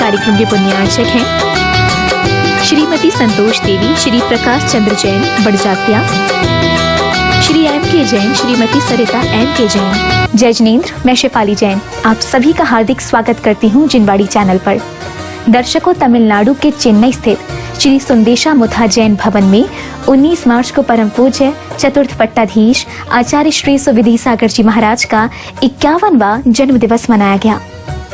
कार्यक्रम के पुण्यार्चक हैं श्रीमती संतोष देवी, श्री प्रकाश चंद्र जैन बड़जात्या, श्री एम के जैन, श्रीमती सरिता एम के जैन। जय जिनेंद्र, मैं शेफाली जैन आप सभी का हार्दिक स्वागत करती हूँ जिनवाड़ी चैनल पर। दर्शकों, तमिलनाडु के चेन्नई स्थित श्री सुंदेशा मुथा जैन भवन में 19 मार्च को परम पूज्य चतुर्थ पट्टाधीश आचार्य श्री सुविधि सागर जी महाराज का 51वां जन्म दिवस मनाया गया।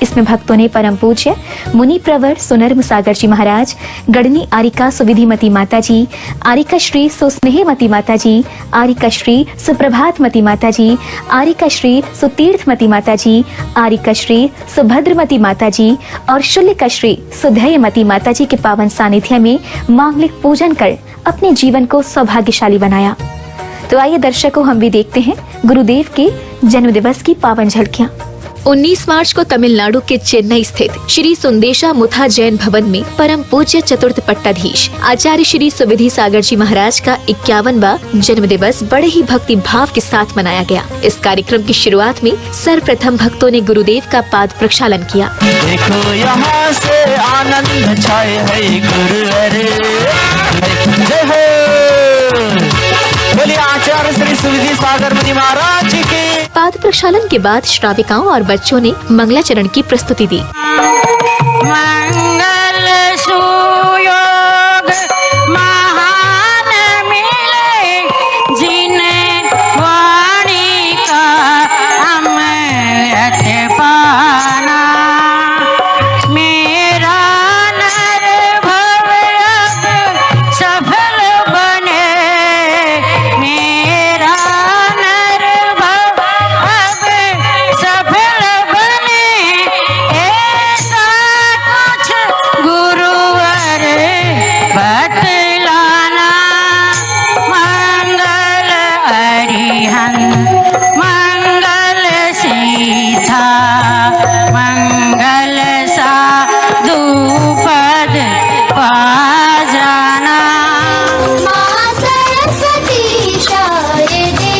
इसमें भक्तों ने परम पूज्य मुनि प्रवर सुनर्म सागर जी महाराज, गढ़नी आरिका सुविधिमती माता जी, आरिका श्री सुस्नेहमती माता जी, आरिका श्री सुप्रभातमती माता जी, आरिका श्री सुतीर्थमती माता जी, आरिका श्री सुभद्रमती माता जी और शुल्का श्री सुधेयमती माता जी के पावन सानिध्य में मांगलिक पूजन कर अपने जीवन को सौभाग्यशाली बनाया। तो आइए दर्शकों, हम भी देखते हैं गुरुदेव के जन्म दिवस की पावन झलकियाँ। 19 मार्च को तमिलनाडु के चेन्नई स्थित श्री सुंदेशा मुथा जैन भवन में परम पूज्य चतुर्थ पट्टाधीश आचार्य श्री सुविधि सागर जी महाराज का 51वां जन्म दिवस बड़े ही भक्ति भाव के साथ मनाया गया। इस कार्यक्रम की शुरुआत में सर्वप्रथम भक्तों ने गुरुदेव का पाद प्रक्षालन किया। देखो यहाँ से आनंद छाए है गुरुवर, बोलिए आचार्य श्री सुविधि सागर मुनि महाराज की। पाद प्रक्षालन के बाद श्राविकाओं और बच्चों ने मंगलाचरण की प्रस्तुति दी। मंगल सुयोग महान मिले जिन्हें वाणी का अमृत पाना, मेरा नर भव अब सफल बने, मेरा नर भव अब सफल बने, ऐसा कुछ गुरुवर बतलाना। मंगल अरिहंत मंगल सीधा मंगल साधु पद पा जाना। माँ सरस्वती शारदे,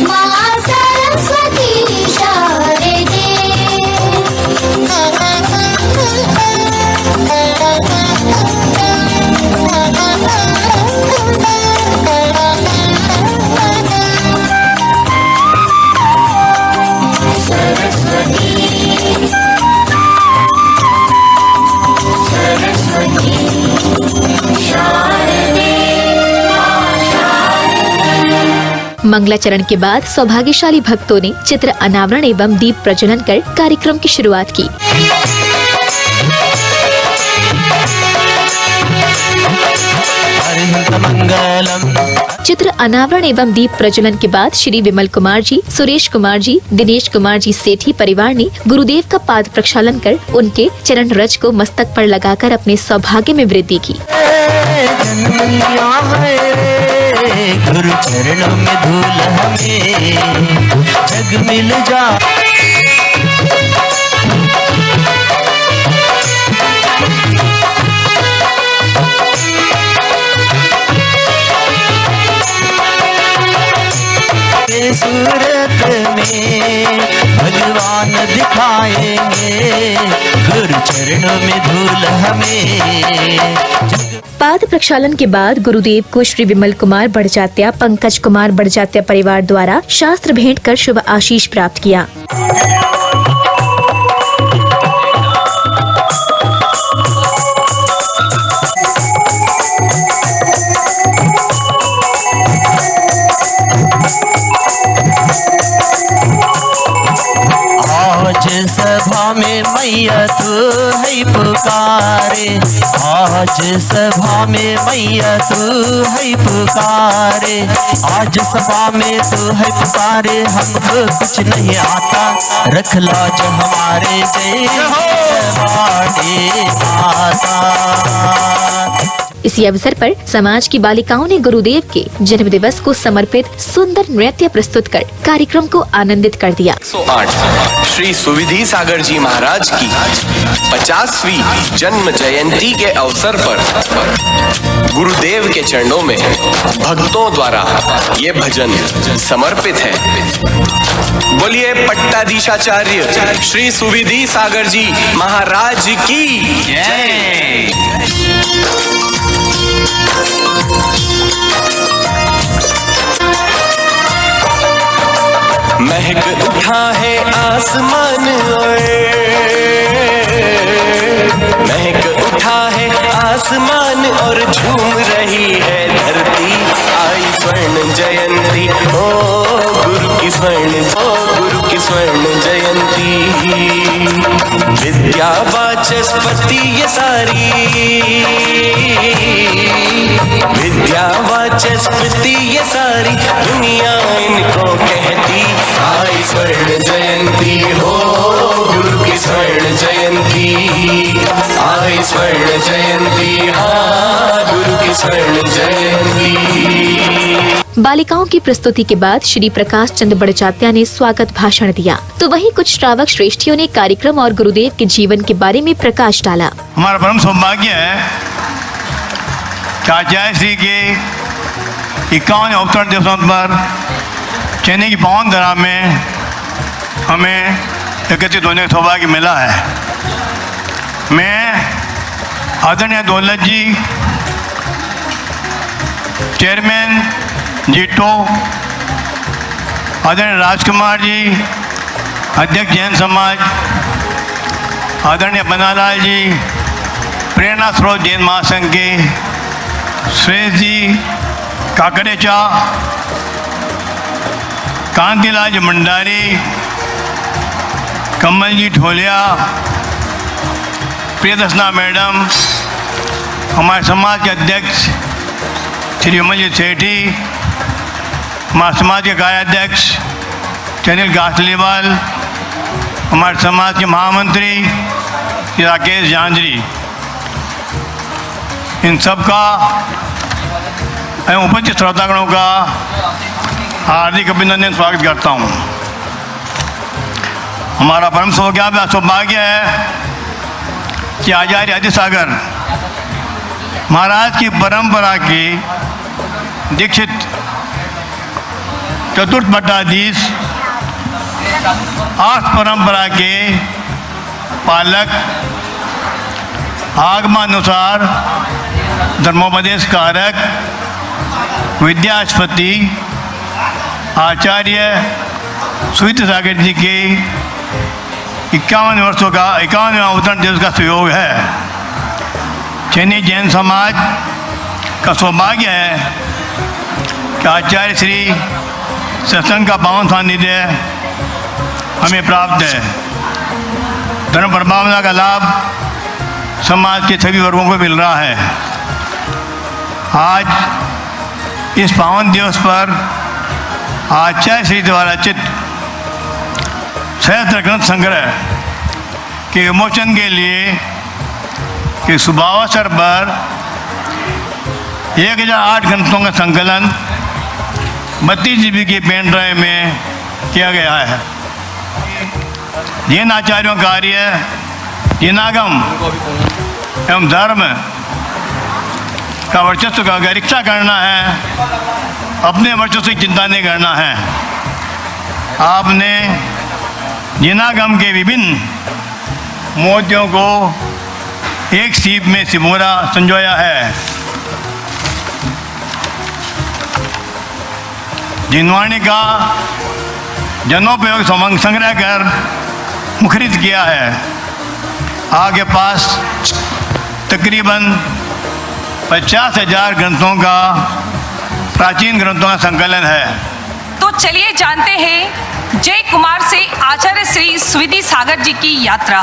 माँ सरस्वती शारदे। मंगलाचरण के बाद सौभाग्यशाली भक्तों ने चित्र अनावरण एवं दीप प्रज्वलन कर कार्यक्रम की शुरुआत की। चित्र अनावरण एवं दीप प्रज्वलन के बाद श्री विमल कुमार जी, सुरेश कुमार जी, दिनेश कुमार जी सेठी परिवार ने गुरुदेव का पाद प्रक्षालन कर उनके चरण रज को मस्तक पर लगाकर अपने सौभाग्य में वृद्धि की। गुरु चरणों में धूल हमें जग मिल जा। सूरत में भगवान दिखाएंगे, गुरु चरणों में धूल हमें। पाद प्रक्षालन के बाद गुरुदेव को श्री विमल कुमार बड़जात्या, पंकज कुमार बड़जात्या परिवार द्वारा शास्त्र भेंट कर शुभ आशीष प्राप्त किया। आज सभा में मैया तू है पुकारे, आज सभा में मैया तू है पुकारे, आज सभा में तू है पुकारे, हमको कुछ नहीं आता रख लाज हमारे, जय वाणी माता। इसी अवसर पर समाज की बालिकाओं ने गुरुदेव के जन्म दिवस को समर्पित सुंदर नृत्य प्रस्तुत कर कार्यक्रम को आनंदित कर दिया। 108 श्री सुविधि सागर जी महाराज की 50वीं जन्म जयंती के अवसर पर गुरुदेव के चरणों में भक्तों द्वारा ये भजन समर्पित है। बोलिए पट्टाधीशाचार्य श्री सुविधि सागर जी महाराज की जय। महक उठा है आसमान ओए, महक उठा है आसमान और झूम रही है धरती। आई स्वर्ण जयंती ओ गुरु की स्वर्ण जयंती। विद्या वाचस्पति ये सारी, विद्या वाचस्पति ये सारी दुनिया इनको कहती। आई स्वर्ण जयंती हो गुरु की स्वर्ण जयंती। आई स्वर्ण जयंती हाँ गुरु की स्वर्ण जयंती। बालिकाओं की प्रस्तुति के बाद श्री प्रकाश चंद्र बड़जात्या ने स्वागत भाषण दिया, तो वहीं कुछ श्रावक श्रेष्ठियों ने कार्यक्रम और गुरुदेव के जीवन के बारे में प्रकाश डाला। हमारा परम सौभाग्य है कि आचार्य श्री के 51 अवतरण दिवसों पर चेन्नई की पावन धरा में हमें एकत्रित होने का सौभाग्य मिला है। मैं आदरणीय दौलत जी, चेयरमैन जीटो, आदरणीय राजकुमार जी, अध्यक्ष जैन समाज, आदरणीय बनालाल जी, प्रेरणा स्रोत जैन महासंघ के सुरेश जी काकड़ेचा, कांतिलाल जी मंडारी, कमल जी ढोलिया, प्रियदर्शना मैडम, हमारे समाज के अध्यक्ष श्री अमल जी सेठी, हमारे समाज के कार्याध्यक्ष चनिल गासलीवाल, हमारे समाज के महामंत्री राकेश झांझरी, इन सब का एवं उपस्थित श्रोतागणों का हार्दिक अभिनंदन स्वागत करता हूँ। हमारा परम सौभाग्य है कि आचार्य आदिसागर महाराज की परंपरा की दीक्षित चतुर्थ पट्टाधीश, 8 परंपरा के पालक, आगमानुसार धर्मोपदेश कारक, विद्यास्पति आचार्य सुविधि सागर जी के 51 वर्षों का 51वां अवतरण दिवस का सुयोग है। चेन्नई जैन समाज का सौभाग्य है कि आचार्य श्री सत्संग का पावन सानिध्य हमें प्राप्त है। धर्म प्रभावना का लाभ समाज के सभी वर्गों को मिल रहा है। आज इस पावन दिवस पर आचार्य श्री द्वारा रचित सहस्त्र ग्रंथ संग्रह के विमोचन के लिए के शुभावसर पर 1008 ग्रंथों का संकलन 32 GB के पेन ड्राइव में किया गया है। जैन आचार्यों कार्य जैनागम एवं धर्म का वर्चस्व का अगर इच्छा करना है, अपने वर्चस्व की चिंता नहीं करना है। आपने जैनागम के विभिन्न मोतियों को एक सीप में सिमोरा संजोया है। जिनवाणी का जनोपयोग संग्रह कर मुखरित किया है। आपके पास तकरीबन 50,000 ग्रंथों का प्राचीन ग्रंथों का संकलन है। तो चलिए जानते हैं जय कुमार से आचार्य श्री सुविधि सागर जी की यात्रा।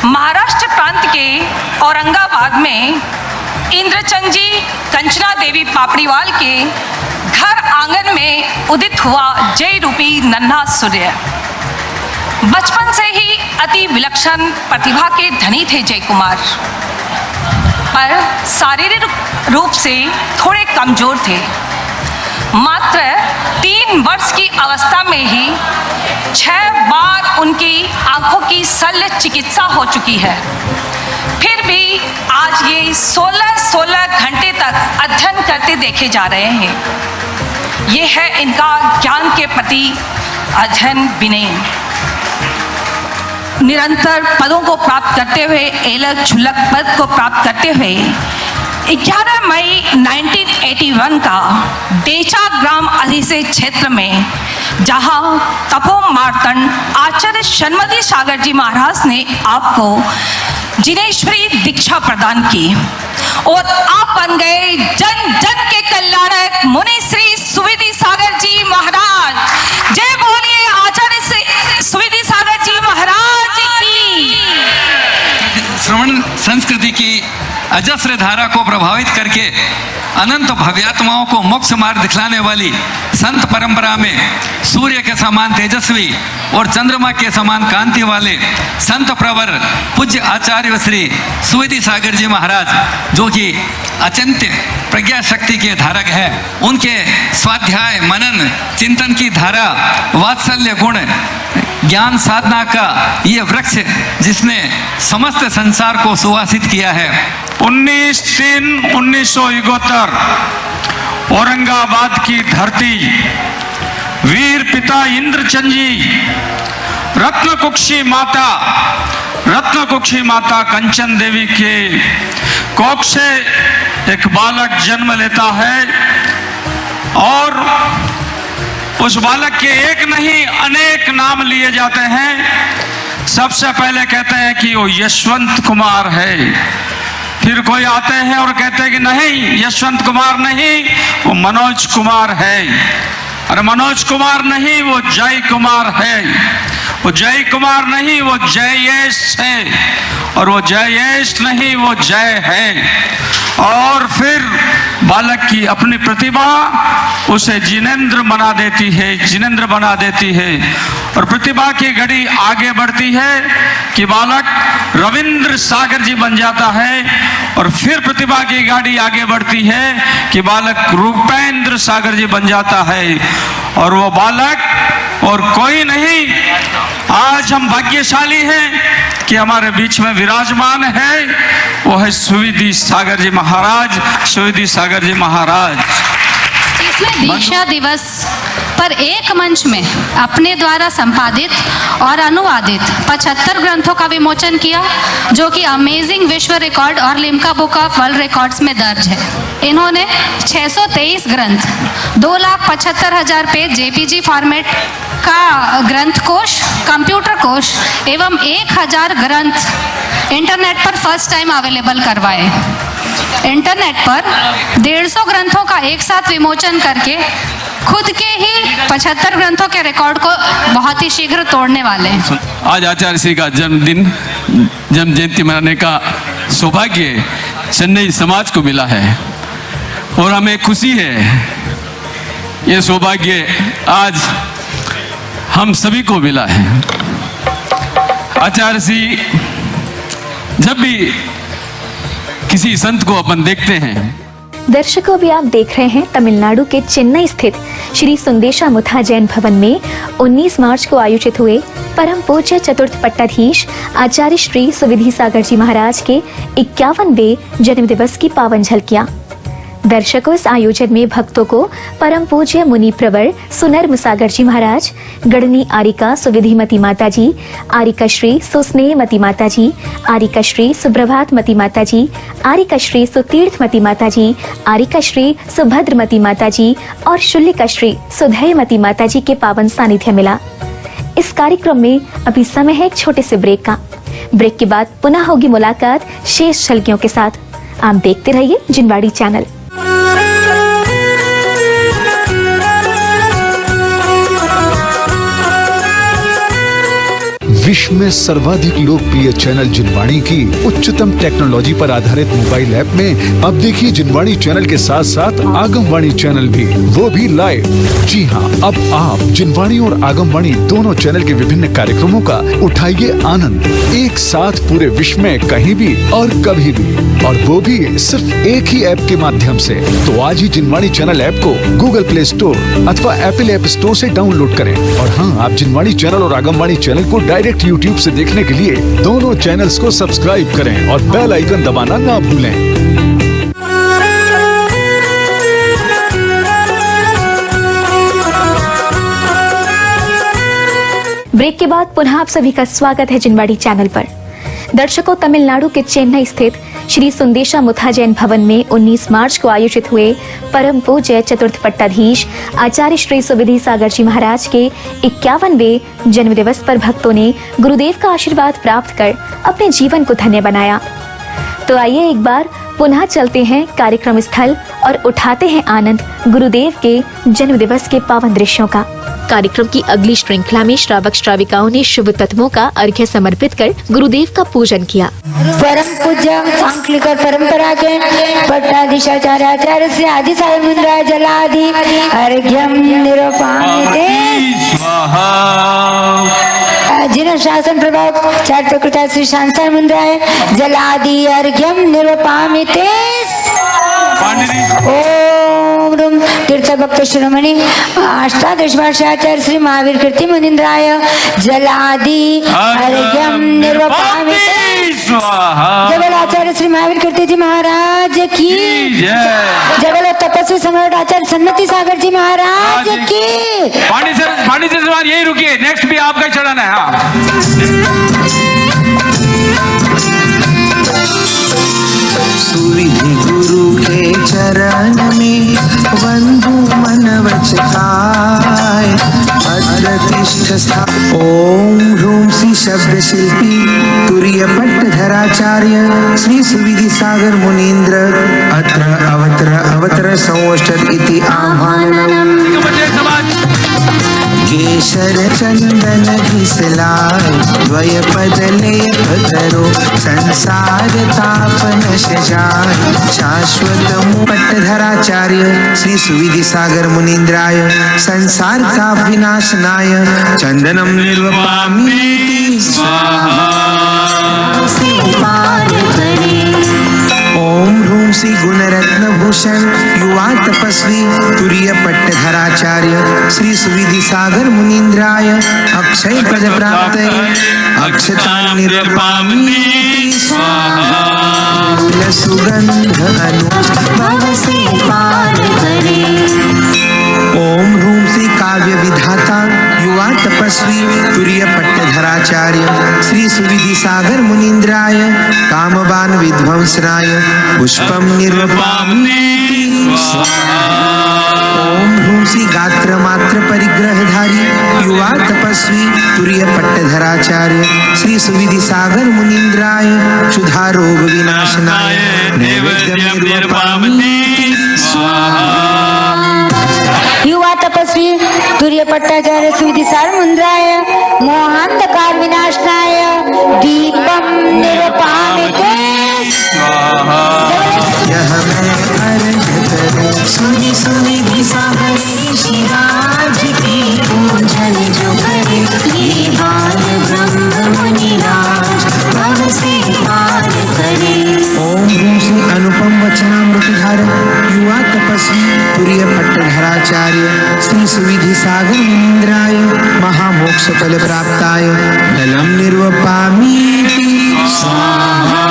महाराष्ट्र प्रांत के औरंगाबाद में इंद्रचंद जी कंचना देवी पापड़ीवाल के घर आंगन में उदित हुआ जय रूपी नन्हा सूर्य। बचपन से ही अति विलक्षण प्रतिभा के धनी थे जय कुमार। पर शारीरिक रूप से थोड़े कमजोर थे। मात्र 3 वर्ष की अवस्था में ही 6 बार उनकी आंखों की शल्य चिकित्सा हो चुकी है। फिर भी आज ये 16 घंटे तक अध्ययन करते देखे जा रहे हैं। ये है इनका ज्ञान के प्रति अध्ययन विनय। निरंतर पदों को प्राप्त करते हुए एलक छुलक पद को प्राप्त करते हुए 11 मई 1981 का डेचा ग्राम अधिशेष क्षेत्र में, जहां तपो मार्तंड आचार्य शर्मदी सागर जी महाराज ने आपको जिनेश्वरी दीक्षा प्रदान की और आप बन गए जन जन के कल्याणक मुनि श्री सुविधि सागर जी महाराज। जय बोलिए आचार्य श्री सुविधि सागर जी महाराज की। श्रवण संस्कृति की अजस्र धारा को प्रभावित करके अनंत भव्यात्माओं को मोक्ष मार्ग दिखलाने वाली संत परंपरा में सूर्य के समान तेजस्वी और चंद्रमा के समान कांति वाले संत प्रवर पूज्य आचार्य श्री सुविधि सागर जी महाराज, जो कि अचिंत्य प्रज्ञा शक्ति के धारक है, उनके स्वाध्याय मनन चिंतन की धारा, वात्सल्य गुण, ज्ञान साधना का ये वृक्ष जिसने समस्त संसार को सुवासित किया है। 19/3/1971 औरंगाबाद की धरती वीर पिता इंद्रचंद जी रत्नकुक्षी माता कंचन देवी के कोख से एक बालक जन्म लेता है और उस बालक के एक नहीं अनेक नाम लिए जाते हैं। सबसे पहले कहते हैं कि वो यशवंत कुमार है, फिर कोई आते हैं और कहते हैं कि नहीं यशवंत कुमार नहीं, वो मनोज कुमार है, और मनोज कुमार नहीं वो जय कुमार है, वो जय कुमार नहीं वो जयेश है, और वो जयेश नहीं वो जय है। और फिर बालक की अपनी प्रतिभा उसे जिनेंद्र बना देती है और प्रतिभा की घड़ी आगे बढ़ती है कि बालक रविंद्र सागर जी बन जाता है, और फिर प्रतिभा की गाड़ी आगे बढ़ती है कि बालक रूपेंद्र सागर जी बन जाता है। और वो बालक और कोई नहीं, आज हम भाग्यशाली हैं कि हमारे बीच में विराजमान है, वो है सुविधि सागर जी महाराज। इसमें दीक्षा दिवस पर एक मंच में अपने द्वारा संपादित और अनुवादित 75 ग्रंथों का विमोचन किया, जो कि अमेजिंग विश्व रिकॉर्ड और Limca book of world records में दर्ज है। इन्होंने 623 ग्रंथ, 2,75,000 पेज जेपीजी फॉर्मेट का ग्रंथ कोश, कंप्यूटर कोश एवं 1000 ग्रंथ इंटरनेट पर फर्स्ट टाइम अवेलेबल करवाए। इंटरनेट पर 150 ग्रंथों का एक साथ विमोचन करके खुद के ही 75 ग्रंथों के रिकॉर्ड को बहुत ही शीघ्र तोड़ने वाले हैं। आज आचार्य श्री का जन्म जयंती मनाने का सौभाग्य चेन्नई समाज को मिला है और हमें खुशी है। ये सौभाग्य आज हम सभी को मिला है। आचार्य श्री जब भी किसी संत को अपन देखते हैं। दर्शकों, भी आप देख रहे हैं तमिलनाडु के चेन्नई स्थित श्री सुंदेशा मुथा जैन भवन में 19 मार्च को आयोजित हुए परम पूज्य चतुर्थ पट्टाधीश आचार्य श्री सुविधि सागर जी महाराज के 51वें जन्म दिवस की पावन झलकियां। दर्शकों, इस आयोजन में भक्तों को परम पूज्य मुनि प्रवर सुनर सागर जी महाराज, गढ़नी आरिका सुविधिमती माता जी, आरिका श्री सुस्नेहमती माता जी, आरिका श्री सुप्रभातमती माता जी, आरिका श्री सुतीर्थमती माता जी, आरिका श्री सुभद्रमती माता जी और शुल्लिका श्री सुधयमती माता जी के पावन सानिध्य मिला। इस कार्यक्रम में अभी समय है एक छोटे से ब्रेक का। ब्रेक के बाद पुनः होगी मुलाकात शेष झलकियों के साथ। आप देखते रहिए जिनवाड़ी चैनल। विश्व में सर्वाधिक लोकप्रिय चैनल जिनवाणी की उच्चतम टेक्नोलॉजी पर आधारित मोबाइल ऐप में अब देखिए जिनवाणी चैनल के साथ साथ आगमवाणी चैनल भी, वो भी लाइव। जी हाँ, अब आप जिनवाणी और आगमवाणी दोनों चैनल के विभिन्न कार्यक्रमों का उठाइए आनंद एक साथ पूरे विश्व में कहीं भी और कभी भी, और वो भी सिर्फ एक ही ऐप के माध्यम से। तो आज ही जिनवाणी चैनल ऐप को गूगल प्ले स्टोर अथवा एप्पल ऐप स्टोर से डाउनलोड करें। और हाँ, आप जिनवाणी चैनल और आगमवाणी चैनल को डायरेक्ट यूट्यूब से देखने के लिए दोनों चैनल्स को सब्सक्राइब करें और बेल आइकन दबाना ना भूलें। ब्रेक के बाद पुनः आप सभी का स्वागत है जिनवाणी चैनल पर। दर्शकों, तमिलनाडु के चेन्नई स्थित श्री सुंदेशा मुथा जैन भवन में 19 मार्च को आयोजित हुए परम पूज्य चतुर्थ पट्टाधीश आचार्य श्री सुविधि सागर जी महाराज के 51वें जन्म दिवस पर भक्तों ने गुरुदेव का आशीर्वाद प्राप्त कर अपने जीवन को धन्य बनाया। तो आइए एक बार पुनः चलते हैं कार्यक्रम स्थल और उठाते हैं आनंद गुरुदेव के जन्म दिवस के पावन दृश्यों का। कार्यक्रम की अगली श्रृंखला में श्रावक श्राविकाओं ने शुभ तत्वों का अर्घ्य समर्पित कर गुरुदेव का पूजन किया। परम पूज्य अंकलिकर परंपरा के पट्टाधीशाचार्य श्री आदि साई मुद्रा जलादि अर्घ्यम निरूपामिते जिन शासन प्रभाव चार प्रकृता श्री शांसाई मुद्राय जलादि अर्घ्यम निरूपामिते। ओम रूम तीर्थ भक्त शिरोमणि अष्टादश वर्षाचार्य श्री महावीर कीर्ति मुनीन्द्राय जलादि अर्घ्यम निरूपामिते। जबल आचार्य श्री महावीर कीर्ति जी महाराज की जबल तपस्वी सम्राट आचार्य सन्नति सागर जी महाराज की। पानी से सवार यही रुकिए, नेक्स्ट भी आपका ही चढ़ाना है। सुविधि गुरु के चरण में बंधु मन वचकाय भद्र तिष्ठ स्था। ओम ह्रूम श्री शब्द शिल्पी तुरीय पट्टधराचार्य श्री सुविधि सागर मुनीन्द्र अत्र अवतर संवष्टत इति आह्वानम्। केशर चंदन घिसलाय द्वय पदले धरो संसार तापन जाय शाश्वत पट्टधराचार्य श्री सुविधि सागर मुनीन्द्राय संसार का विनाशनाय चंदनम निर्वपामि स्वाहा। ओम ह्रूम श्री गुणरत्न भूषण युवा तपस्वी तुरीय पट्टधराचार्य श्री सुविधि सागर मुनीन्द्राय अक्षय पद प्राप्त अक्षता निर्वापामि स्वाहा। सुगंध अनुभव से पार करे। ओम ह्रूम श्री काव्य विधाता युवा तपस्वी तुरीय पट्टधराचार्य श्री सुविधि सागर मुनीन्द्राय कामबान विध्वंसनाय पुष्पम निर्वपामि स्वाहा। ओम ह्रूम श्री गात्र मात्र परिग्रहधारी युवा तपस्वी तुरीय पट्टधराचार्य श्री सुविधि सागर मुनीन्द्राय क्षुधा रोग विनाशनाय नैवेद्यम निर्वपामि स्वाहा। युवा तपस्वी तुरीय पट्टाचार्य सुविधि सागर मुनीन्द्राय मोहांधकार विनाशनाय दीपम निरूपामिते स्वाहा। यह मैं अर्घ करूं सुनि सुविधि सागर ऋषिराज की पूजन जो करे ये बाल ब्रह्म मुनिराज भव से पार करे। ओम ह्रूम श्री अनुपम वचनामृतधार युवा तपस्वी तुरीय पट्टधराचार्य श्री सुविधि सागर मुनीन्द्राय महामोक्ष फल प्राप्ताय दलम निर्वपामि स्वाहा।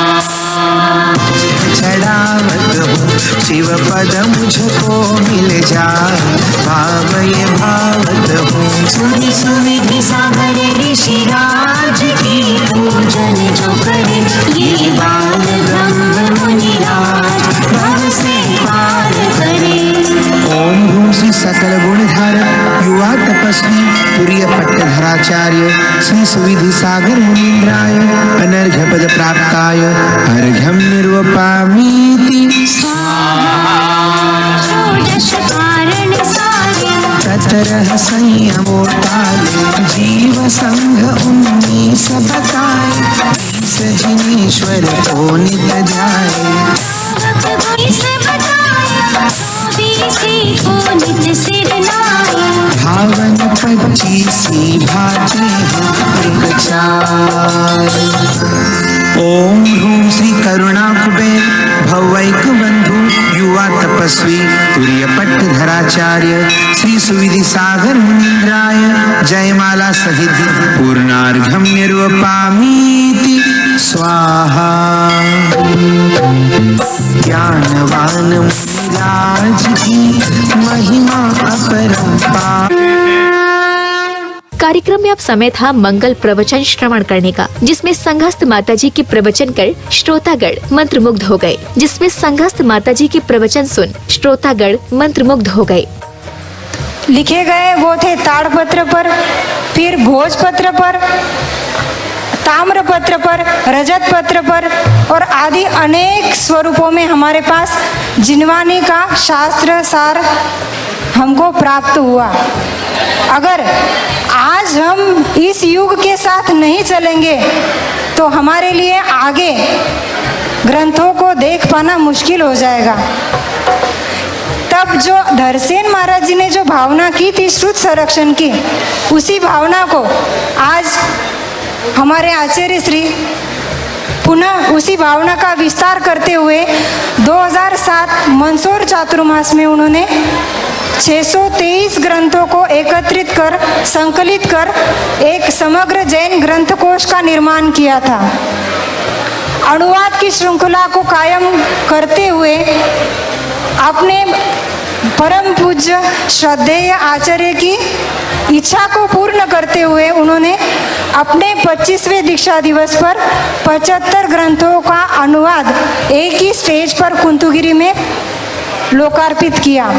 चढ़ावत हूँ शिव पद मुझको मिल जाए भावये भावत हूँ सुनि सुविधि सागर ऋषिराज की पूजन जो करे ये बाल ब्रह्म मुनिराज भव से पार करे। ओम ह्रूम श्री सकल गुणधार युवा तपस्वी तुरीय पट्टधराचार्य श्री सुविधि सागर मुनीन्द्राय अनर्घ्य पद प्राप्ताय अर्घ्यम निर्वपामि स्वाहा। ततरः संयमो ताले जीव संघ 19 नित ध्याये। भावन पच्चीसी भाती ओम ह्रूम श्री करुणा कुबेर भवैक बंधु युवा तपस्वी तुर्यपट्ट धराचार्य श्री सुविधि सागर मुनीन्द्राय जयमाला सहित पूर्णार्घ्यम निर्वपामीति स्वाहा। ज्ञानवान मुनिराज की महिमा अपरंपार। कार्यक्रम में अब समय था मंगल प्रवचन श्रवण करने का, जिसमें संघस्थ माताजी के प्रवचन कर श्रोतागण मंत्रमुग्ध हो गए। मंत्रमुग्ध हो गए। लिखे गए वो थे ताड़पत्र पर, फिर भोजपत्र पर, ताम्रपत्र पर, रजत पत्र पर और आदि अनेक स्वरूपों में हमारे पास जिनवानी का शास्त्र सार हमको प्राप्त हुआ। अगर आज हम इस युग के साथ नहीं चलेंगे तो हमारे लिए आगे ग्रंथों को देख पाना मुश्किल हो जाएगा। तब जो धरसेन महाराज जी ने जो भावना की थी श्रुत संरक्षण की, उसी भावना को आज हमारे आचार्य श्री पुनः उसी भावना का विस्तार करते हुए 2007 मंसूर चातुर्मास में उन्होंने 623 ग्रंथों को एकत्रित कर संकलित कर एक समग्र जैन ग्रंथ कोश का निर्माण किया था। अनुवाद की श्रृंखला को कायम करते हुए अपने परम पूज्य श्रद्धेय आचार्य की इच्छा को पूर्ण करते हुए उन्होंने अपने 25वें दीक्षा दिवस पर 75 ग्रंथों का अनुवाद एक ही स्टेज पर कुंतुगिरी में लोकार्पित किया।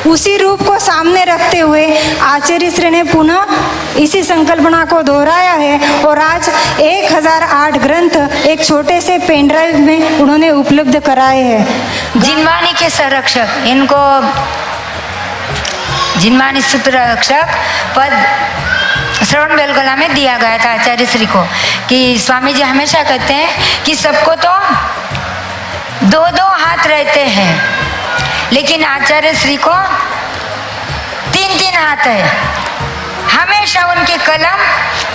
उसी रूप को सामने रखते हुए आचार्य श्री ने पुनः इसी संकल्पना को दोहराया है और आज 1008 ग्रंथ एक छोटे से पेन ड्राइव में उन्होंने उपलब्ध कराए हैं। जिनवानी के संरक्षक, इनको जिनवानी सूत्र रक्षक पद श्रवण बेलगोला में दिया गया था आचार्य श्री को, कि स्वामी जी हमेशा कहते हैं कि सबको तो दो दो हाथ रहते हैं, लेकिन आचार्य श्री को 3-3 हाथ है। हमेशा उनकी कलम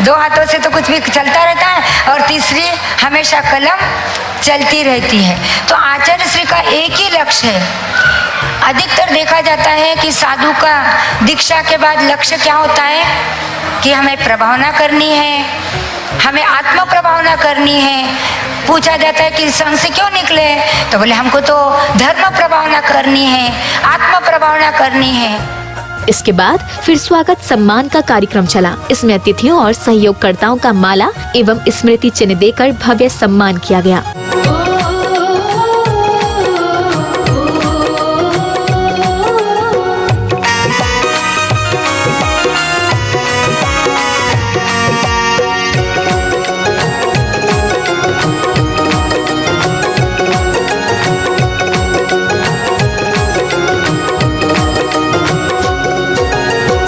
2 हाथों से तो कुछ भी चलता रहता है और तीसरी हमेशा कलम चलती रहती है। तो आचार्य श्री का एक ही लक्ष्य है। अधिकतर देखा जाता है कि साधु का दीक्षा के बाद लक्ष्य क्या होता है कि हमें प्रभावना करनी है, हमें आत्म प्रभावना करनी है। पूछा जाता है कि संघ से क्यों निकले, तो बोले हमको तो धर्म प्रभावना करनी है, आत्म प्रभावना करनी है। इसके बाद फिर स्वागत सम्मान का कार्यक्रम चला। इसमें अतिथियों और सहयोगकर्ताओं का माला एवं स्मृति चिन्ह देकर भव्य सम्मान किया गया।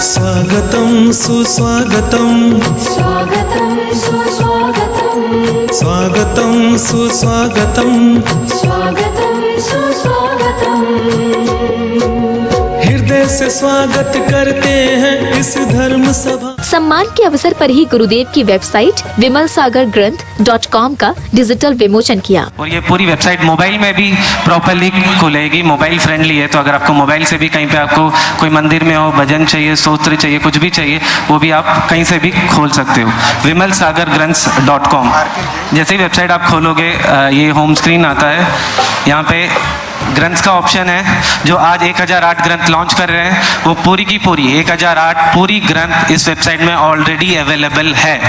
स्वागतम सुस्वागतम स्वागतम सुस्वागतम स्वागतम सुस्वागतम स्वागतम सुस्वागतम। हृदय से स्वागत करते हैं इस धर्म सभा। सम्मान के अवसर पर ही गुरुदेव की वेबसाइट vimalsagargranth.com का डिजिटल विमोचन किया। और ये पूरी वेबसाइट मोबाइल में भी प्रॉपर्ली खुलेगी, मोबाइल फ्रेंडली है। तो अगर आपको मोबाइल से भी कहीं पे आपको कोई मंदिर में हो, भजन चाहिए, स्तोत्र चाहिए, कुछ भी चाहिए, वो भी आप कहीं से भी खोल सकते हो। vimalsagargranth.com जैसे ही वेबसाइट आप खोलोगे ये होम स्क्रीन आता है। यहाँ पे ग्रंथ का ऑप्शन है। जो आज 1008 ग्रंथ लॉन्च कर रहे हैं वो पूरी की पूरी 1008 पूरी ग्रंथ इस वेबसाइट में ऑलरेडी अवेलेबल है,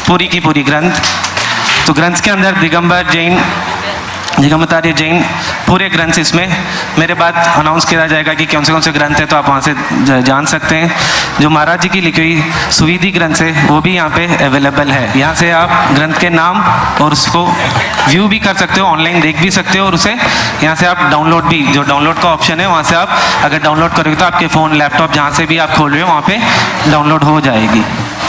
पूरी की पूरी ग्रंथ। तो ग्रंथ के अंदर दिगंबर जैन, दिगंबराचार्य जैन पूरे ग्रंथ इसमें मेरे बाद अनाउंस किया जाएगा कि कौन से ग्रंथ है, तो आप वहाँ से जान सकते हैं। जो महाराज जी की लिखी हुई सुविधि ग्रंथ है वो भी यहाँ पे अवेलेबल है। यहाँ से आप ग्रंथ के नाम और उसको व्यू भी कर सकते हो, ऑनलाइन देख भी सकते हो, और उसे यहाँ से आप डाउनलोड भी, जो डाउनलोड का ऑप्शन है वहाँ से आप अगर डाउनलोड करोगे तो आपके फ़ोन, लैपटॉप जहाँ से भी आप खोल रहे हो वहाँ पे डाउनलोड हो जाएगी।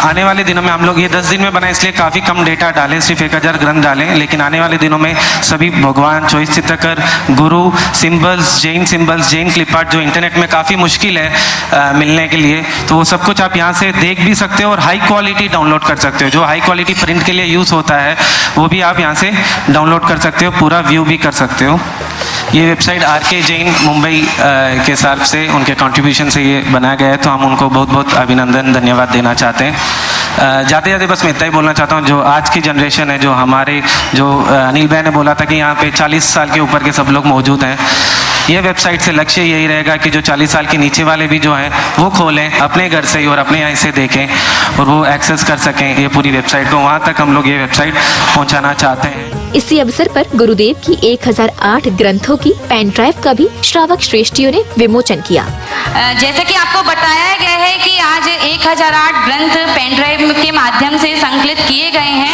आने वाले दिनों में हम लोग ये 10 दिन में बनाए इसलिए काफ़ी कम डेटा डालें, सिर्फ 1000 ग्रंथ डालें, लेकिन आने वाले दिनों में सभी भगवान, चौबीस तीर्थंकर, गुरु, सिंबल्स, जैन क्लिप आर्ट जो इंटरनेट में काफ़ी मुश्किल है मिलने के लिए, तो वो सब कुछ आप यहाँ से देख भी सकते हो और हाई क्वालिटी डाउनलोड कर सकते हो। जो हाई क्वालिटी प्रिंट के लिए यूज़ होता है वो भी आप यहाँ से डाउनलोड कर सकते हो, पूरा व्यू भी कर सकते हो। ये वेबसाइट RK जैन मुंबई के हिसाब से उनके कंट्रीब्यूशन से ये बनाया गया है, तो हम उनको बहुत बहुत अभिनंदन, धन्यवाद देना चाहते हैं। जाते जाते बस मैं इतना ही बोलना चाहता हूँ, जो आज की जनरेशन है, जो हमारे जो अनिल भाई ने बोला था कि यहाँ पे 40 साल के ऊपर के सब लोग मौजूद हैं, ये वेबसाइट से लक्ष्य यही रहेगा कि जो 40 साल के नीचे वाले भी जो हैं वो खोलें अपने घर से ही और अपने यहाँ से देखें और वो एक्सेस कर सकें ये पूरी वेबसाइट को। वहाँ तक हम लोग ये वेबसाइट पहुँचाना चाहते हैं। इसी अवसर पर गुरुदेव की 1008 ग्रंथों की पेन ड्राइव का भी श्रावक श्रेष्ठियों ने विमोचन किया। जैसे कि आपको बताया गया है कि आज 1008 ग्रंथ पेन ड्राइव के माध्यम से संकलित किए गए हैं।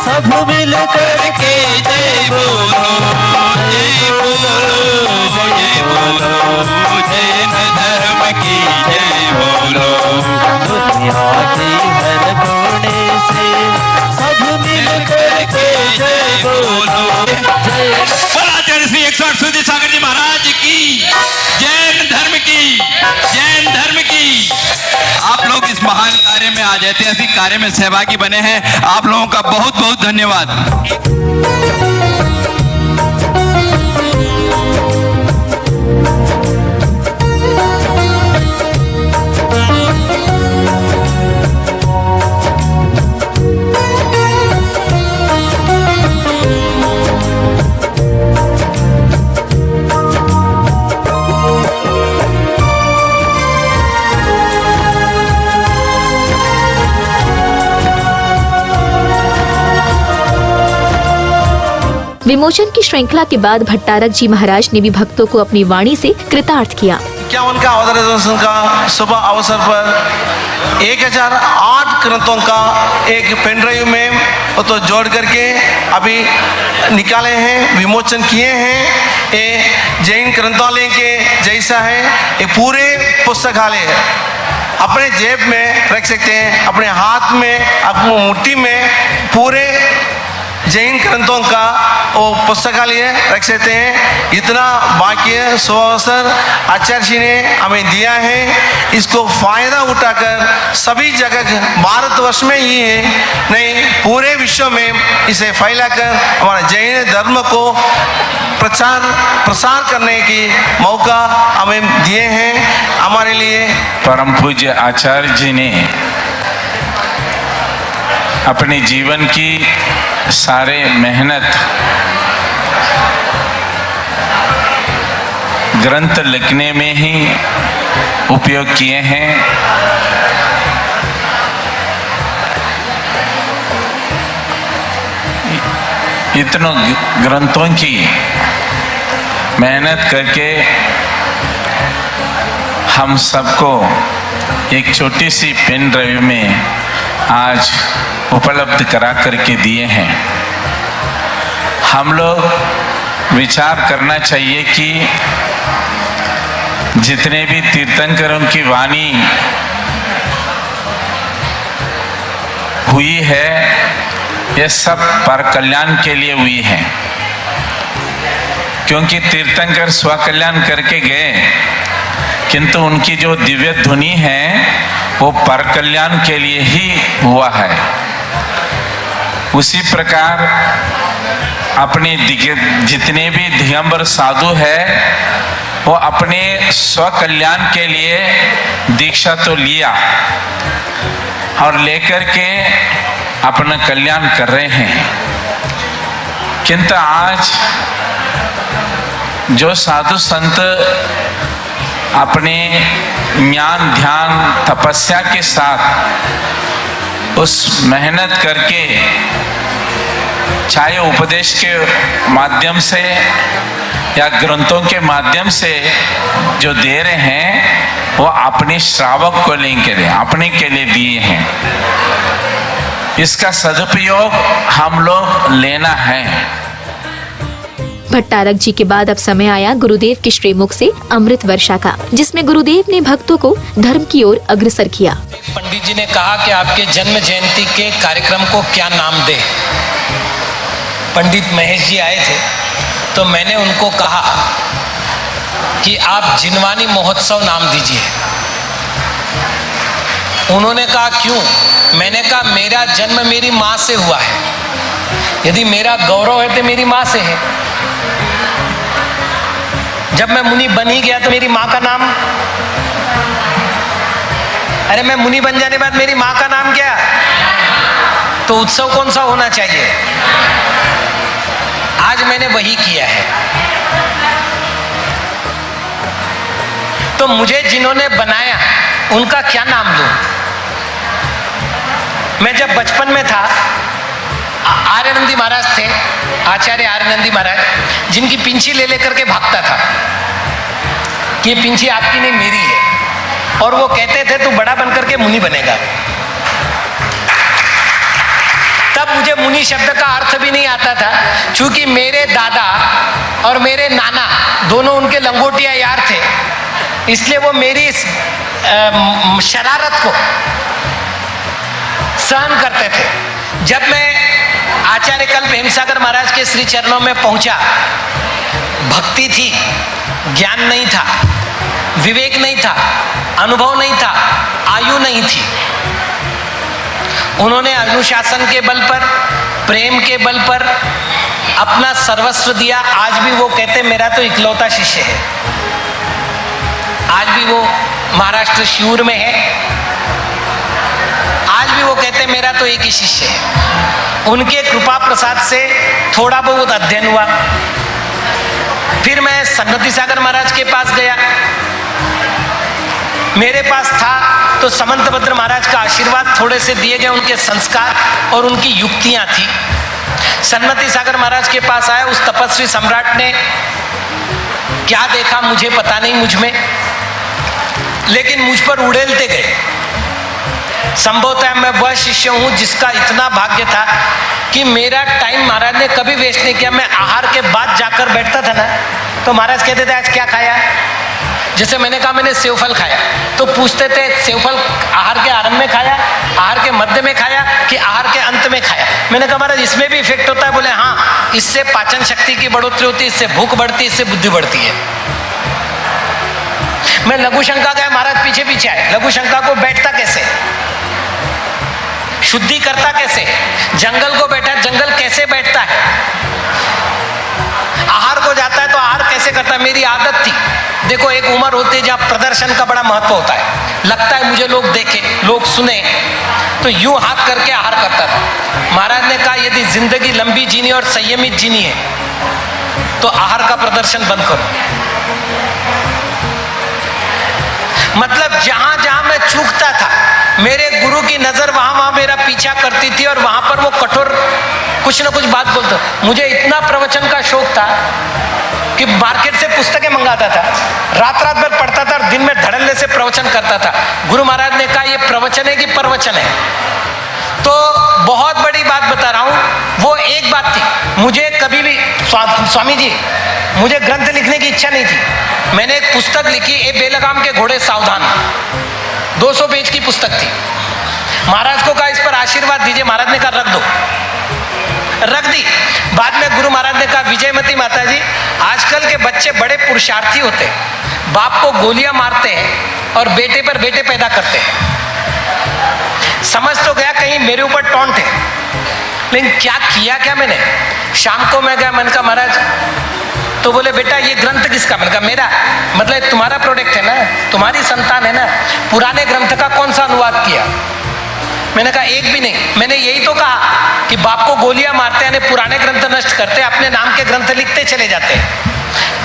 सब मिल करके जय बोलो, जय बोलो, जय बोलो, जैन धर्म की जय बोलो। दुनिया के हर कोने से सब मिल करके जय बोलो। आचार्य श्री 108 सुधीर सागर जी महाराज की, जैन धर्म की, जैन धर्म की। आप लोग इस महान कार्य में, आज ऐतिहासिक कार्य में सहभागी बने हैं, आप लोगों का बहुत बहुत धन्यवाद। विमोचन की श्रृंखला के बाद भट्टारक जी महाराज ने भी भक्तों को अपनी वाणी से कृतार्थ किया। 51 का अवतार दर्शन का शुभ अवसर पर 1008 ग्रंथों का एक पेन ड्राइव में तो जोड़ करके अभी निकाले हैं, विमोचन किए हैं। ये जैन ग्रंथालय के जैसा है, ये पूरे पुस्तकालय है, अपने जेब में रख सकते हैं, अपने हाथ में, अपनी मुट्ठी में पूरे जैन ग्रंथों का वो पुस्तकालय रख सकते हैं। इतना भाग्य सुअवसर आचार्य जी ने हमें दिया है, इसको फायदा उठाकर सभी जगह भारतवर्ष में ही है नहीं पूरे विश्व में इसे फैलाकर हमारे जैन धर्म को प्रसार करने की मौका हमें दिए हैं। हमारे लिए परम पूज्य आचार्य जी ने अपने जीवन की सारे मेहनत ग्रंथ लिखने में ही उपयोग किए हैं। इतनों ग्रंथों की मेहनत करके हम सबको एक छोटी सी पेन ड्राइव में आज उपलब्ध करा करके दिए हैं। हम लोग विचार करना चाहिए कि जितने भी तीर्थंकरों की वाणी हुई है ये सब पर कल्याण के लिए हुई है, क्योंकि तीर्थंकर स्वकल्याण करके गए किंतु उनकी जो दिव्य ध्वनि है वो पर कल्याण के लिए ही हुआ है। उसी प्रकार अपने जितने भी दिगंबर साधु है वो अपने स्वकल्याण के लिए दीक्षा तो लिया और लेकर के अपना कल्याण कर रहे हैं, किंतु आज जो साधु संत अपने ज्ञान ध्यान तपस्या के साथ उस मेहनत करके चाहे उपदेश के माध्यम से या ग्रंथों के माध्यम से जो दे रहे हैं वो अपने श्रावक को लेके अपने के लिए दिए हैं। इसका सदुपयोग हम लोग लेना है। भट्टारक जी के बाद अब समय आया गुरुदेव के श्रीमुख से अमृत वर्षा का, जिसमें गुरुदेव ने भक्तों को धर्म की ओर अग्रसर किया। पंडित जी ने कहा कि आपके जन्म जयंती के कार्यक्रम को क्या नाम दे। पंडित महेश जी आए थे तो मैंने उनको कहा कि आप जिनवानी महोत्सव नाम दीजिए। उन्होंने कहा क्यों? मैंने कहा मेरा जन्म मेरी माँ से हुआ है, यदि मेरा गौरव है तो मेरी माँ से है। जब मैं मुनि बन ही गया तो मेरी माँ का नाम, अरे मैं मुनि बन जाने बाद मेरी माँ का नाम क्या? तो उत्सव कौन सा होना चाहिए? आज मैंने वही किया है। तो मुझे जिन्होंने बनाया उनका क्या नाम दूं? मैं जब बचपन में था, आर्यनंदी महाराज थे, आचार्य आर्यनंदी महाराज, जिनकी पिंची ले लेकर के भागता था कि ये पिंची आपकी नहीं मेरी है, और वो कहते थे तू बड़ा बनकर के मुनि बनेगा। तब मुझे मुनि शब्द का अर्थ भी नहीं आता था, क्योंकि मेरे दादा और मेरे नाना दोनों उनके लंगोटिया यार थे, इसलिए वो मेरी इस शरारत को सहन करते थे। जब मैं आचार्य कल्प हेमसागर महाराज के श्री चरणों में पहुंचा, भक्ति थी, ज्ञान नहीं था, विवेक नहीं था, अनुभव नहीं था, आयु नहीं थी। उन्होंने अनुशासन के बल पर, प्रेम के बल पर अपना सर्वस्व दिया। आज भी वो कहते मेरा तो इकलौता शिष्य है। आज भी वो महाराष्ट्र शिऊर में है। आज भी वो कहते मेरा तो एक ही शिष्य है। उनके कृपा प्रसाद से थोड़ा बहुत अध्ययन हुआ। फिर मैं सन्नति सागर महाराज के पास गया। मेरे पास था तो समंतभद्र महाराज का आशीर्वाद थोड़े से दिए गए, उनके संस्कार और उनकी युक्तियां थी। सन्नति सागर महाराज के पास आया। उस तपस्वी सम्राट ने क्या देखा मुझे पता नहीं, मुझ में, लेकिन मुझ पर उड़ेलते गए। संभवतः मैं वह शिष्य हूं जिसका इतना भाग्य था कि मेरा टाइम महाराज ने कभी वेस्ट नहीं किया। मैं आहार के बाद जाकर बैठता था ना, तो महाराज कहते थे आज क्या खाया? जैसे मैंने कहा मैंने सेवफल खाया, तो पूछते थे सेवफल आहार के आरंभ में खाया, आहार के मध्य में खाया कि आहार के अंत में खाया? मैंने कहा महाराज इसमें भी इफेक्ट होता है। बोले हाँ, इससे पाचन शक्ति की बढ़ोतरी होती है, इससे भूख बढ़ती है, इससे बुद्धि बढ़ती है। मैं लघु शंका गया, महाराज पीछे पीछे आए। लघु शंका को बैठता कैसे, शुद्धि करता कैसे, जंगल को बैठा, जंगल कैसे बैठता है, आहार को जाता है तो आहार कैसे करता है? मेरी आदत थी। देखो एक उम्र होती है जहां प्रदर्शन का बड़ा महत्व होता है। लगता है मुझे लोग देखे, लोग सुने, तो यूं हाथ करके आहार करता था। महाराज ने कहा यदि जिंदगी लंबी जीनी और संयमित जीनी है तो आहार का प्रदर्शन बंद करो। मतलब जहां जहां मैं चूकता था, मेरे गुरु की नजर वहां वहां मेरा पीछा करती थी और वहां पर वो कठोर कुछ ना कुछ बात बोलता। मुझे इतना प्रवचन का शौक था कि मार्केट से पुस्तकें मंगाता था, रात रात भर पढ़ता था और दिन में धड़ल्ले से प्रवचन करता था। गुरु महाराज ने कहा ये प्रवचन है कि प्रवचन है? तो बहुत बड़ी बात बता रहा हूं, वो एक बात थी। मुझे कभी भी स्वामी जी, मुझे ग्रंथ लिखने की इच्छा नहीं थी। मैंने एक पुस्तक लिखी, ए बेलगाम के घोड़े सावधान, 200 पेज की पुस्तक थी। महाराज को कहा इस पर आशीर्वाद दीजिए। महाराज ने कहा रख दो, रख दी। बाद में गुरु महाराज ने कहा विजयमती माता जी, आजकल के बच्चे बड़े पुरुषार्थी होते हैं, बाप को गोलियां मारते हैं और बेटे पर बेटे पैदा करते हैं। समझ तो गया कहीं मेरे ऊपर टॉन्ट है, लेकिन क्या किया क्या मैंने? शाम को मैं गया, मैंने कहा महाराज, तो बोले बेटा ये ग्रंथ किसका? मैंने कहा मेरा। मतलब तुम्हारा प्रोडक्ट है ना, तुम्हारी संतान है ना, पुराने ग्रंथ का कौन सा अनुवाद किया? मैंने कहा एक भी नहीं। मैंने यही तो कहा कि बाप को गोलियां मारते हैं, पुराने ग्रंथ नष्ट करते, अपने नाम के ग्रंथ लिखते चले जाते हैं।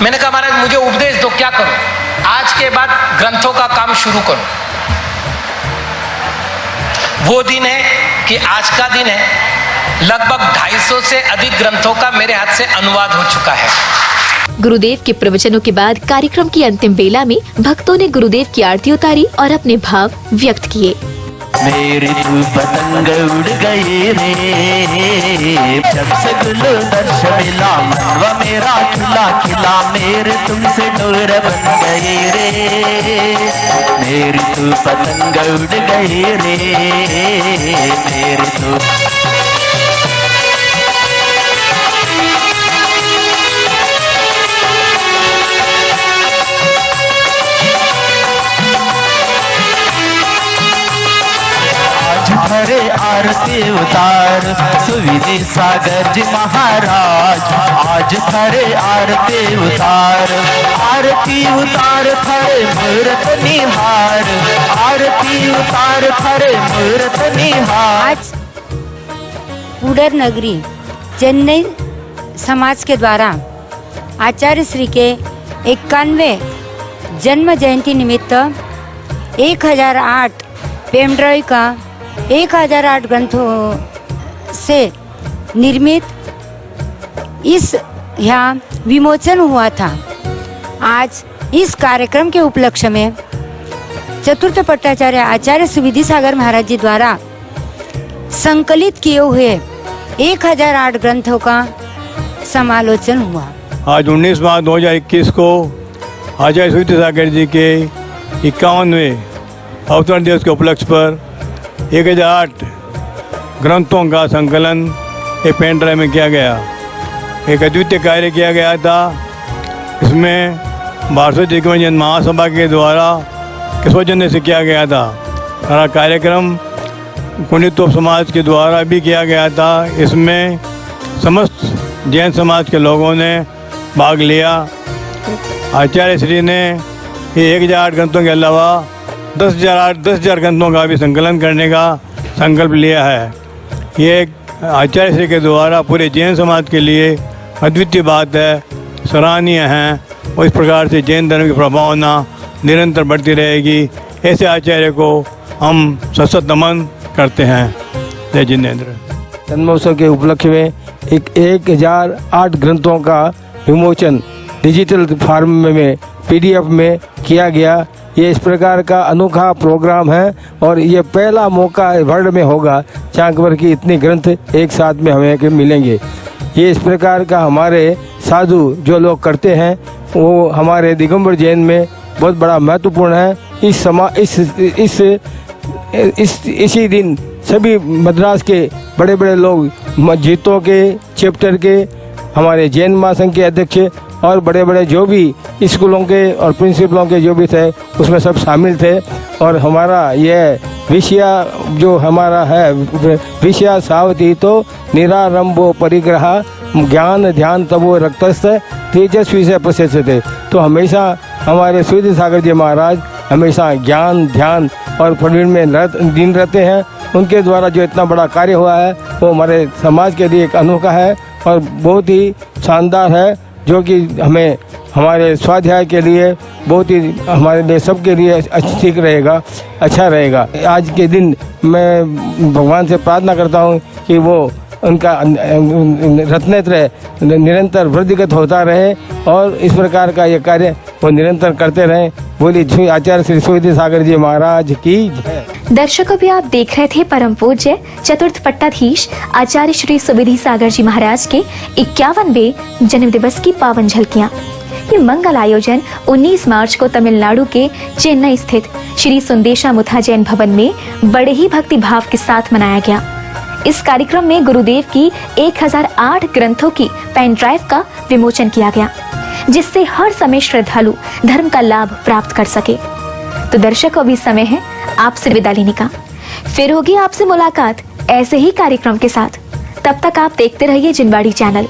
मैंने कहा महाराज मुझे उपदेश दो, क्या करूं? आज के बाद ग्रंथों का काम शुरू करो। वो दिन है कि आज का दिन है, लगभग 250 से अधिक ग्रंथों का मेरे हाथ से अनुवाद हो चुका है। गुरुदेव के प्रवचनों के बाद कार्यक्रम की अंतिम बेला में भक्तों ने गुरुदेव की आरती उतारी और अपने भाव व्यक्त किए। मेरी तू पतंग उड़ गई रे, जब से गुलदर्श मिला मनवा मेरा खिला खिला, मेरे तुमसे डोर बन गई रे, मेरी तू पतंग उड़ गई रे, मेरी तू। भरे आरती उतार सुविधि सागर जी महाराज, आज भरे आरती उतार, आरती उतार खरे मूरत निहार, आरती उतार खरे मूरत निहार। आज पुडर नगरी चेन्नई समाज के द्वारा आचार्य श्री के 91वें जन्म जयंती निमित्त 1008 पेन ड्राइव का 1008 ग्रंथों से निर्मित इस यहाँ विमोचन हुआ था। आज इस कार्यक्रम के उपलक्ष्य में चतुर्थ पट्टाचार्य आचार्य श्री विद्यासागर महाराज जी द्वारा संकलित किए हुए 1008 ग्रंथों का समालोचन हुआ। आज 19 मार्च 2021 को आचार्य श्री विद्यासागर जी के 51वें अवतरण दिवस के उपलक्ष्य पर 1008 ग्रंथों का संकलन एक पेन ड्राइव में किया गया। एक अद्वितीय कार्य किया गया था। इसमें भारतीय जन महासभा के द्वारा के सौजन्य से किया गया था। सारा कार्यक्रम कुनितोप समाज के द्वारा भी किया गया था। इसमें समस्त जैन समाज के लोगों ने भाग लिया। आचार्य श्री ने ये 1008 ग्रंथों के अलावा 10,000 ग्रंथों का भी संकलन करने का संकल्प लिया है। ये आचार्य श्री के द्वारा पूरे जैन समाज के लिए अद्वितीय बात है, सराहनीय है और इस प्रकार से जैन धर्म की प्रभावना निरंतर बढ़ती रहेगी। ऐसे आचार्य को हम सशक्त नमन करते हैं। जय जिनेन्द्र। जन्मोत्सव के उपलक्ष्य में 1008 ग्रंथों का विमोचन डिजिटल फॉर्म में PDF में किया गया। ये इस प्रकार का अनोखा प्रोग्राम है और ये पहला मौका वर्ल्ड में होगा जहाँ पर कि इतने ग्रंथ एक साथ में हमें मिलेंगे। ये इस प्रकार का हमारे साधु जो लोग करते हैं वो हमारे दिगंबर जैन में बहुत बड़ा महत्वपूर्ण है। इसी दिन सभी मद्रास के बड़े बड़े लोग मस्जिदों के चैप्टर के हमारे जैन महासंघ के अध्यक्ष और बड़े बड़े जो भी स्कूलों के और प्रिंसिपलों के जो भी थे उसमें सब शामिल थे। और हमारा यह विषय जो हमारा है विषय सावती तो निरारंभो परिग्रह ज्ञान ध्यान तबो रक्तस्थ तेजस्वी से प्रशस्त थे। तो हमेशा हमारे श्री विद्यासागर जी महाराज हमेशा ज्ञान ध्यान और प्रवीण में दिन रहते हैं। उनके द्वारा जो इतना बड़ा कार्य हुआ है वो हमारे समाज के लिए एक अनोखा है और बहुत ही शानदार है, जो कि हमें हमारे स्वाध्याय के लिए बहुत ही हमारे लिए सबके लिए ठीक रहेगा, अच्छा रहेगा। आज के दिन मैं भगवान से प्रार्थना करता हूँ कि वो उनका रत्नेत्र निरंतर वृद्धिगत होता रहे और इस प्रकार का ये कार्य वो निरंतर करते रहें। बोलिए आचार्य श्री विद्यासागर जी महाराज की जय। दर्शकों भी आप देख रहे थे परम पूज्य चतुर्थ पट्टाधीश आचार्य श्री सुविधि सागर जी महाराज के 51वें जन्म दिवस की पावन झलकियां। ये मंगल आयोजन 19 मार्च को तमिलनाडु के चेन्नई स्थित श्री सुंदेशा मुथा जैन भवन में बड़े ही भक्ति भाव के साथ मनाया गया। इस कार्यक्रम में गुरुदेव की 1008 ग्रंथों की पेन ड्राइव का विमोचन किया गया, जिससे हर समय श्रद्धालु धर्म का लाभ प्राप्त कर सके। तो दर्शकों अभी समय है आपसे विदा लेने का। फिर होगी आपसे मुलाकात ऐसे ही कार्यक्रम के साथ। तब तक आप देखते रहिए जिनवाड़ी चैनल।